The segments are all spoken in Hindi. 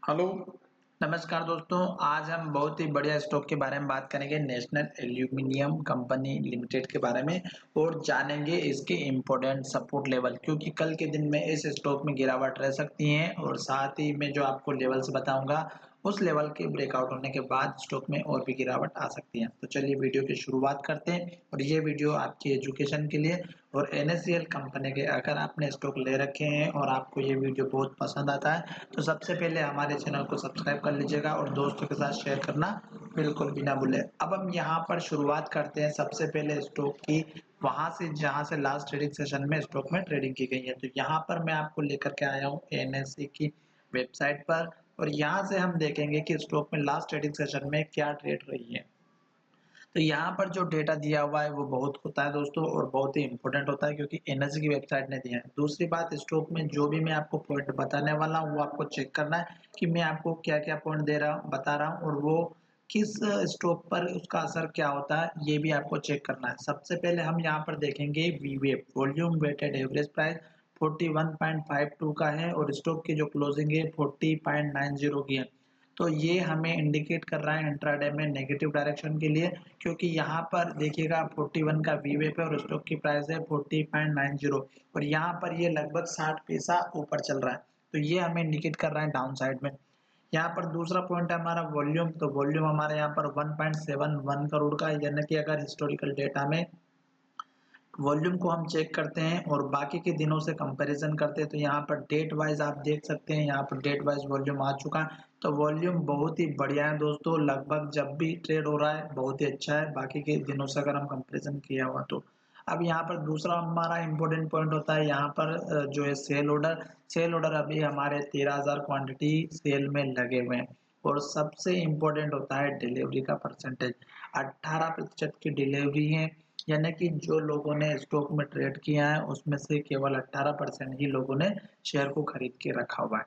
हेलो, नमस्कार दोस्तों। आज हम बहुत ही बढ़िया स्टॉक के बारे में बात करेंगे, नेशनल एल्यूमीनियम कंपनी लिमिटेड के बारे में और जानेंगे इसके इम्पोर्टेंट सपोर्ट लेवल, क्योंकि कल के दिन में इस स्टॉक में गिरावट रह सकती है और साथ ही मैं जो आपको लेवल्स बताऊंगा उस लेवल के ब्रेकआउट होने के बाद स्टॉक में और भी गिरावट आ सकती है। तो चलिए वीडियो की शुरुआत करते हैं और ये वीडियो आपकी एजुकेशन के लिए और एनएससीएल कंपनी के अगर आपने स्टॉक ले रखे हैं और आपको ये वीडियो बहुत पसंद आता है तो सबसे पहले हमारे चैनल को सब्सक्राइब कर लीजिएगा और दोस्तों के साथ शेयर करना बिल्कुल भी ना भूलें। अब हम यहाँ पर शुरुआत करते हैं सबसे पहले स्टॉक की, वहां से जहां से लास्ट ट्रेडिंग सेशन में स्टॉक में ट्रेडिंग की गई है। तो यहाँ पर मैं आपको लेकर के आया हूँ एनएससी की वेबसाइट पर और यहाँ से हम देखेंगे कि स्टॉक में लास्ट ट्रेडिंग सेशन में क्या ट्रेड रही है। तो यहाँ पर जो डेटा दिया हुआ है वो बहुत होता है दोस्तों और बहुत ही इंपॉर्टेंट होता है, क्योंकि एनएससी की वेबसाइट ने दिया है। दूसरी बात, स्टॉक में जो भी मैं आपको पॉइंट बताने वाला हूँ वो आपको चेक करना है कि मैं आपको क्या क्या पॉइंट दे रहा हूँ बता रहा हूँ और वो किस स्टॉक पर उसका असर क्या होता है ये भी आपको चेक करना है। सबसे पहले हम यहाँ पर देखेंगे वीवेप वॉल्यूम वेटेड एवरेज प्राइस 41.52 का है और स्टॉक की जो क्लोजिंग है 40.90 की है। तो ये हमें इंडिकेट कर रहा है इंट्राडे में नेगेटिव डायरेक्शन के लिए, क्योंकि यहाँ पर देखिएगा 41 का वीवेप है और स्टॉक की प्राइस है 40.90 और यहाँ पर ये लगभग 60 पैसा ऊपर चल रहा है। तो ये हमें इंडिकेट कर रहा है डाउन साइड में। यहाँ पर दूसरा पॉइंट है हमारा वॉल्यूम। तो वॉल्यूम हमारे यहाँ पर 1.71 करोड़ का है, यानी कि अगर हिस्टोरिकल डेटा में वॉल्यूम को हम चेक करते हैं और बाकी के दिनों से कंपैरिजन करते हैं तो यहाँ पर डेट वाइज आप देख सकते हैं, यहाँ पर डेट वाइज वॉल्यूम आ चुका है। तो वॉल्यूम बहुत ही बढ़िया है दोस्तों, लगभग जब भी ट्रेड हो रहा है बहुत ही अच्छा है बाकी के दिनों से अगर हम कंपैरिजन किया हुआ तो। अब यहाँ पर दूसरा हमारा इंपॉर्टेंट पॉइंट होता है यहाँ पर जो है सेल ऑर्डर अभी हमारे 13,000 क्वांटिटी सेल में लगे हुए हैं और सबसे इम्पोर्टेंट होता है डिलीवरी का परसेंटेज। 18% की डिलीवरी है, यानी कि जो लोगों ने स्टॉक में ट्रेड किया है उसमें से केवल 18% ही लोगों ने शेयर को खरीद के रखा हुआ है।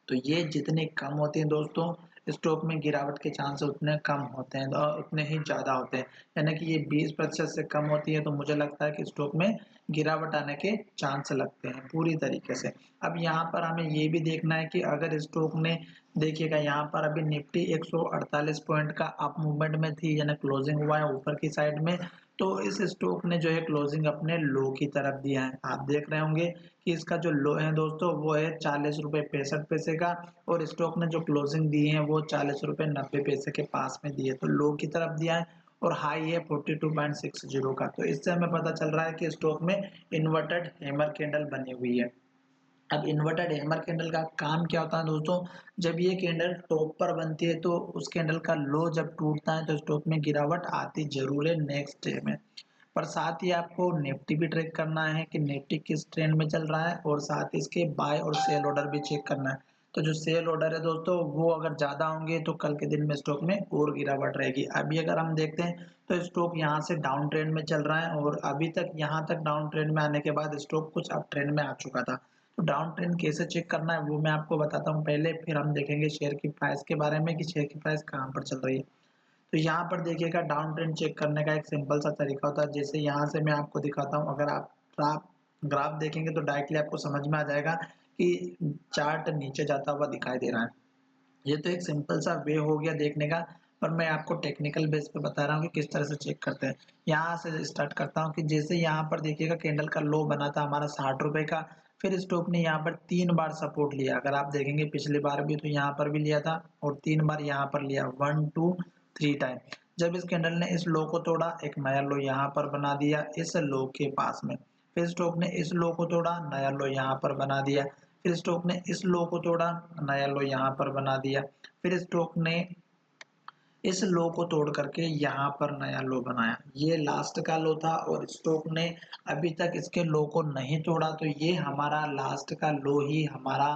तो ये जितनी कम होती हैं दोस्तों स्टॉक में गिरावट के चांस उतने कम होते हैं और उतने ही ज़्यादा होते हैं, यानी कि ये 20% से कम होती है तो मुझे लगता है कि स्टॉक में गिरावट आने के चांस लगते हैं पूरी तरीके से। अब यहाँ पर हमें ये भी देखना है कि अगर स्टॉक ने देखिएगा यहाँ पर अभी निफ्टी 148 पॉइंट का अप मूवमेंट में थी, यानी क्लोजिंग हुआ है ऊपर की साइड में। तो इस स्टॉक ने जो है क्लोजिंग अपने लो की तरफ दिया है। आप देख रहे होंगे कि इसका जो लो है दोस्तों वो है 40 रुपये 65 पैसे का और स्टॉक ने जो क्लोजिंग दी है वो 40 रुपये 90 पैसे के पास में दी है, तो लो की तरफ दिया है और हाई है 42.60 का। तो इससे हमें पता चल रहा है कि स्टॉक में इन्वर्टेड हैमर कैंडल बनी हुई है। अब इन्वर्टेड हैमर कैंडल का काम क्या होता है दोस्तों, जब ये कैंडल टॉप पर बनती है तो उस कैंडल का लो जब टूटता है तो स्टॉक में गिरावट आती जरूर है नेक्स्ट डे में। पर साथ ही आपको निफ्टी भी ट्रैक करना है कि निफ्टी किस ट्रेंड में चल रहा है और साथ ही इसके बाय और सेल ऑर्डर भी चेक करना है। तो जो सेल ऑर्डर है दोस्तों वो अगर ज्यादा होंगे तो कल के दिन में स्टॉक में और गिरावट रहेगी। अभी अगर हम देखते हैं तो स्टॉक यहाँ से डाउन ट्रेंड में चल रहा है और अभी तक यहाँ तक डाउन ट्रेंड में आने के बाद स्टॉक कुछ अप ट्रेंड में आ चुका था। तो डाउन ट्रेंड कैसे चेक करना है वो मैं आपको बताता हूँ पहले, फिर हम देखेंगे शेयर की प्राइस के बारे में कि शेयर की प्राइस कहाँ पर चल रही है। तो यहाँ पर देखिएगा डाउन ट्रेंड चेक करने का एक सिंपल सा तरीका होता है। जैसे यहाँ से मैं आपको दिखाता हूँ, अगर आप ग्राफ देखेंगे तो डायरेक्टली आपको समझ में आ जाएगा कि चार्ट नीचे जाता हुआ दिखाई दे रहा है। ये तो एक सिंपल सा वे हो गया देखने का, पर मैं आपको टेक्निकल बेस पे बता रहा हूँ कि किस तरह से चेक करते हैं। यहाँ से स्टार्ट करता हूँ कि जैसे यहाँ पर देखिएगा कैंडल का लो बना था हमारा 60 रुपए का, फिर स्टॉक ने यहाँ पर 3 बार सपोर्ट लिया। अगर आप देखेंगे पिछली बार भी तो यहाँ पर भी लिया था और 3 बार यहाँ पर लिया, 1 2 3 टाइम। जब इस कैंडल ने इस लो को तोड़ा एक नया लो यहाँ पर बना दिया इस लो के पास में, फिर स्टॉक ने इस लो को तोड़ा नया लो यहाँ पर बना दिया, फिर स्टॉक ने इस लो को तोड़ा नया लो यहाँ पर बना दिया, फिर स्टॉक ने इस लो को तोड़ करके यहाँ पर नया लो बनाया। ये लास्ट का लो था और स्टॉक ने अभी तक इसके लो को नहीं तोड़ा, तो ये हमारा लास्ट का लो ही हमारा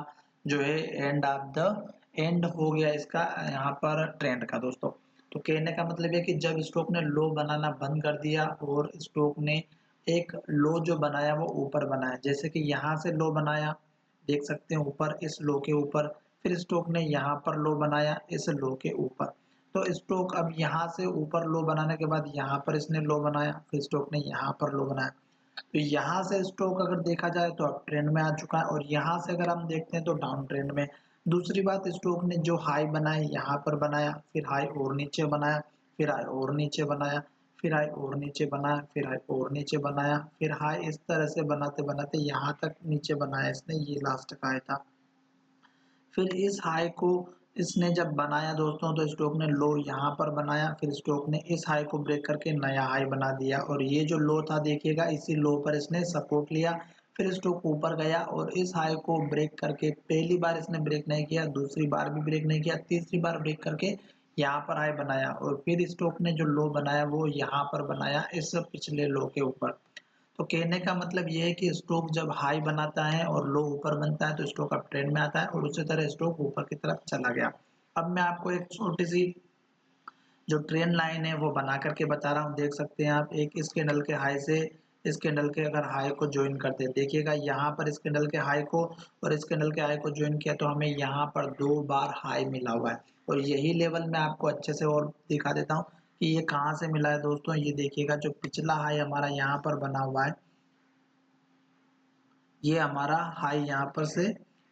जो है एंड ऑफ द एंड हो गया इसका यहाँ पर ट्रेंड का दोस्तों। तो कहने का मतलब है कि जब स्टॉक ने लो बनाना बंद कर दिया और स्टॉक ने एक लो जो बनाया वो ऊपर बनाया, जैसे कि यहाँ से लो बनाया देख सकते हैं ऊपर इस लो के ऊपर, फिर स्टॉक ने यहाँ पर लो बनाया इस लो के ऊपर। तो स्टॉक अब यहाँ से ऊपर लो बनाने के बाद यहाँ पर इसने लो बनाया, फिर स्टॉक ने यहाँ पर लो बनाया। तो यहाँ से स्टॉक अगर देखा जाए तो अप ट्रेंड में आ चुका है और यहाँ से अगर हम देखते हैं तो डाउन ट्रेंड में। दूसरी बात, स्टॉक ने जो हाई बनाए यहाँ पर बनाया, फिर हाई और नीचे बनाया, फिर हाई और नीचे बनाया, फिर हाई और नीचे बनाया, फिर हाई और नीचे बनाया, फिर हाई इस तरह से बनाते बनाते यहाँ तक नीचे बनाया इसने, ये लास्ट का हाई था। फिर इस हाई को इसने जब बनाया दोस्तों तो स्टॉक ने लो यहाँ पर बनाया, फिर स्टॉक ने इस हाई को ब्रेक करके नया हाई बना दिया और ये जो लो था देखिएगा इसी लो पर इसने सपोर्ट लिया। फिर स्टॉक ऊपर गया और इस हाई को ब्रेक करके, पहली बार इसने ब्रेक नहीं किया, दूसरी बार भी ब्रेक नहीं किया, तीसरी बार ब्रेक करके यहाँ पर हाई बनाया और फिर स्टॉक ने जो लो बनाया वो यहाँ पर बनाया इस पिछले लो के ऊपर। तो कहने का मतलब ये है कि स्टॉक जब हाई बनाता है और लो ऊपर बनता है तो स्टॉक अप ट्रेंड में आता है और उसी तरह स्टॉक ऊपर की तरफ चला गया। अब मैं आपको एक छोटी सी जो ट्रेंड लाइन है वो बना करके बता रहा हूँ, देख सकते हैं आप। एक इस कैंडल के हाई से इस कैंडल के अगर हाई को ज्वाइन करते हैं, देखिएगा यहाँ पर इस कैंडल के हाई को और इस कैंडल के हाई को ज्वाइन किया तो हमें यहाँ पर 2 बार हाई मिला हुआ है और यही लेवल मैं आपको अच्छे से और दिखा देता हूँ कि ये कहाँ से मिला है दोस्तों। ये देखिएगा जो पिछला हाई हमारा यहाँ पर बना हुआ है, ये हमारा हाई यहाँ पर से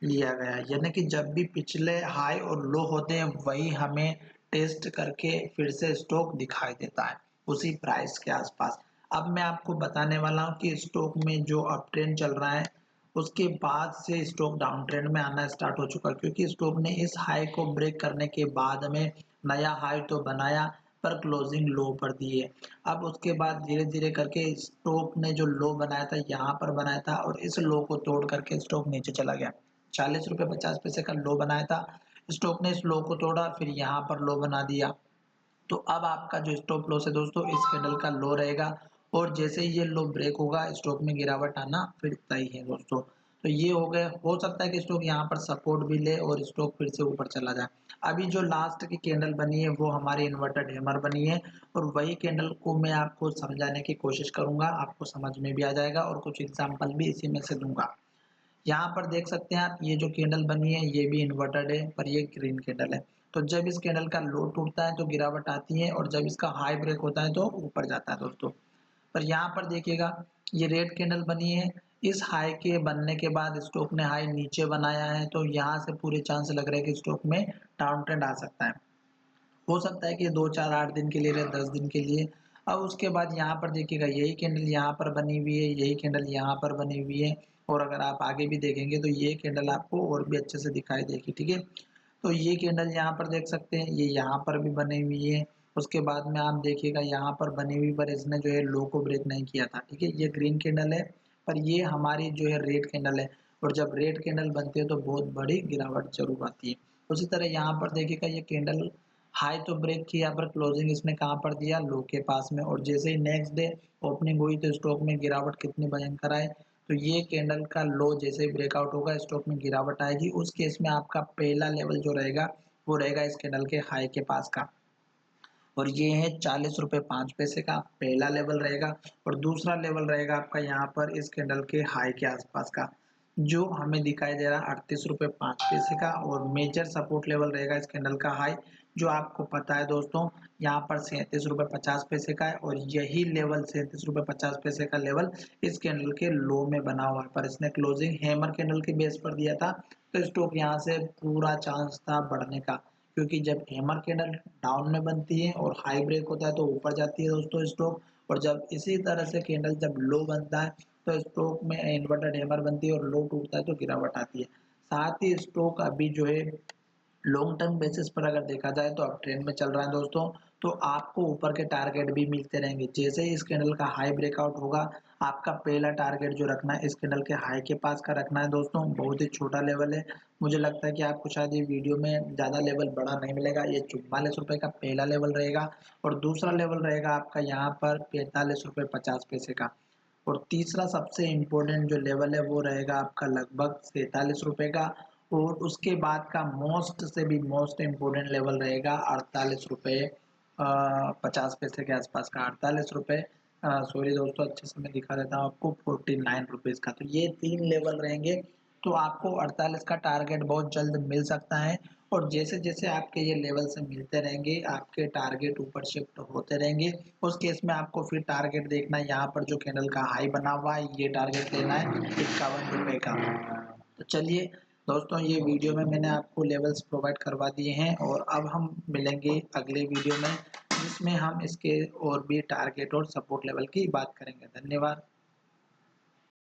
लिया गया है, यानी कि जब भी पिछले हाई और लो होते हैं वही हमें टेस्ट करके फिर से स्टॉक दिखाई देता है उसी प्राइस के आसपास। अब मैं आपको बताने वाला हूँ कि स्टॉक में जो अप ट्रेंड चल रहा है उसके बाद से स्टॉक डाउन ट्रेंड में आना स्टार्ट हो चुका है, क्योंकि स्टॉक ने इस हाई को ब्रेक करने के बाद में नया हाई तो बनाया पर क्लोजिंग लो पर दी है। अब उसके बाद धीरे-धीरे करके स्टॉक ने जो लो बनाया था यहाँ पर बनाया था और इस लो को तोड़ करके स्टॉक नीचे चला गया। 40 रुपए 50 पैसे का लो बनाया था, स्टॉक ने इस लो को तोड़ा फिर यहाँ पर लो बना दिया। तो अब आपका जो स्टॉप लॉस है दोस्तों इस कैंडल का लो रहेगा और जैसे ही ये लो ब्रेक होगा स्टॉक में गिरावट आना फिर तय है दोस्तों। तो ये हो गए, हो सकता है कि स्टॉक यहाँ पर सपोर्ट भी ले और स्टॉक फिर से ऊपर चला जाए। अभी जो लास्ट की कैंडल बनी है वो हमारी इन्वर्टेड हैमर बनी है और वही कैंडल को मैं आपको समझाने की कोशिश करूंगा, आपको समझ में भी आ जाएगा और कुछ एग्जाम्पल भी इसी में से दूंगा। यहाँ पर देख सकते हैं आप, ये जो कैंडल बनी है ये भी इन्वर्टेड है पर ये ग्रीन कैंडल है। तो जब इस कैंडल का लो टूटता है तो गिरावट आती है और जब इसका हाई ब्रेक होता है तो ऊपर जाता है दोस्तों। पर यहाँ पर देखिएगा ये रेड कैंडल बनी है, इस हाई के बनने के बाद स्टॉक ने हाई नीचे बनाया है तो यहाँ से पूरे चांस लग रहे हैं कि स्टॉक में डाउन ट्रेंड आ सकता है। हो सकता है कि 2 4 8 दिन के लिए रहे, 10 दिन के लिए। अब उसके बाद यहाँ पर देखिएगा यही कैंडल यहाँ पर बनी हुई है, यही कैंडल यहाँ पर बनी हुई है और अगर आप आगे भी देखेंगे तो ये कैंडल आपको और भी अच्छे से दिखाई देगी, ठीक है। तो ये कैंडल यहाँ पर देख सकते हैं, ये यहाँ पर भी बनी हुई है। उसके बाद में आप देखिएगा यहाँ पर बनी हुई पर इसने जो है लो को ब्रेक नहीं किया था, ठीक है। ये ग्रीन कैंडल है पर ये हमारी जो है रेड कैंडल है और जब रेड कैंडल बनती है तो बहुत बड़ी गिरावट जरूर आती है। उसी तरह यहाँ पर देखिएगा ये कैंडल हाई तो ब्रेक किया पर क्लोजिंग इसने कहाँ पर दिया, लो के पास में, और जैसे ही नेक्स्ट डे ओपनिंग हुई तो स्टॉक में गिरावट कितनी भयंकर आए। तो ये कैंडल का लो जैसे ही ब्रेकआउट होगा स्टॉक में गिरावट आएगी, उस केस में आपका पहला लेवल जो रहेगा वो रहेगा इस कैंडल के हाई के पास का और ये है 40 रुपए 5 पैसे का पहला लेवल रहेगा और दूसरा लेवल रहेगा आपका यहाँ पर इस कैंडल के हाई के आसपास का जो हमें दिखाई दे रहा है 38 रुपए 5 पैसे का और मेजर सपोर्ट लेवल रहेगा इस कैंडल का हाई जो आपको पता है दोस्तों यहाँ पर 37 रुपए 50 पैसे का है और यही लेवल 37 रुपए 50 पैसे का लेवल इस कैंडल के लो में बना हुआ है पर इसने क्लोजिंग हैमर कैंडल के बेस पर दिया था तो स्टॉक यहाँ से पूरा चांस था बढ़ने का, क्योंकि जब हैमर कैंडल डाउन में बनती है और हाई ब्रेक होता है तो ऊपर जाती है दोस्तों स्टॉक, और जब इसी तरह से कैंडल जब लो बनता है तो स्टॉक में इन्वर्टेड हैमर बनती है और लो टूटता है तो गिरावट आती है। साथ ही स्टॉक अभी जो है लॉन्ग टर्म बेसिस पर अगर देखा जाए तो अब ट्रेंड में चल रहा है दोस्तों, तो आपको ऊपर के टारगेट भी मिलते रहेंगे। जैसे ही इस कैंडल का हाई ब्रेकआउट होगा आपका पहला टारगेट जो रखना है इस कैंडल के हाई के पास का रखना है दोस्तों, बहुत ही छोटा लेवल है। मुझे लगता है कि आपको शायद ये वीडियो में ज़्यादा लेवल बड़ा नहीं मिलेगा, ये 44 रुपये का पहला लेवल रहेगा और दूसरा लेवल रहेगा आपका यहाँ पर 45 रुपये 50 पैसे का और तीसरा सबसे इम्पोर्टेंट जो लेवल है वो रहेगा आपका लगभग 47 रुपये का और उसके बाद का मोस्ट से भी मोस्ट इम्पोर्टेंट लेवल रहेगा 48 रुपये 50 पैसे के आसपास का, 48 रुपये सॉरी दोस्तों अच्छे से मैं दिखा देता हूँ आपको 49 रुपीज़ का। तो ये 3 लेवल रहेंगे तो आपको 48 का टारगेट बहुत जल्द मिल सकता है और जैसे जैसे आपके ये लेवल से मिलते रहेंगे आपके टारगेट ऊपर शिफ्ट होते रहेंगे। उस केस में आपको फिर टारगेट देखना है, यहाँ पर जो कैंडल का हाई बना हुआ है ये टारगेट लेना है 51 रुपये का। तो चलिए दोस्तों ये वीडियो में मैंने आपको लेवल्स प्रोवाइड करवा दिए हैं और अब हम मिलेंगे अगले वीडियो में जिसमें हम इसके और भी टारगेट और सपोर्ट लेवल की बात करेंगे। धन्यवाद।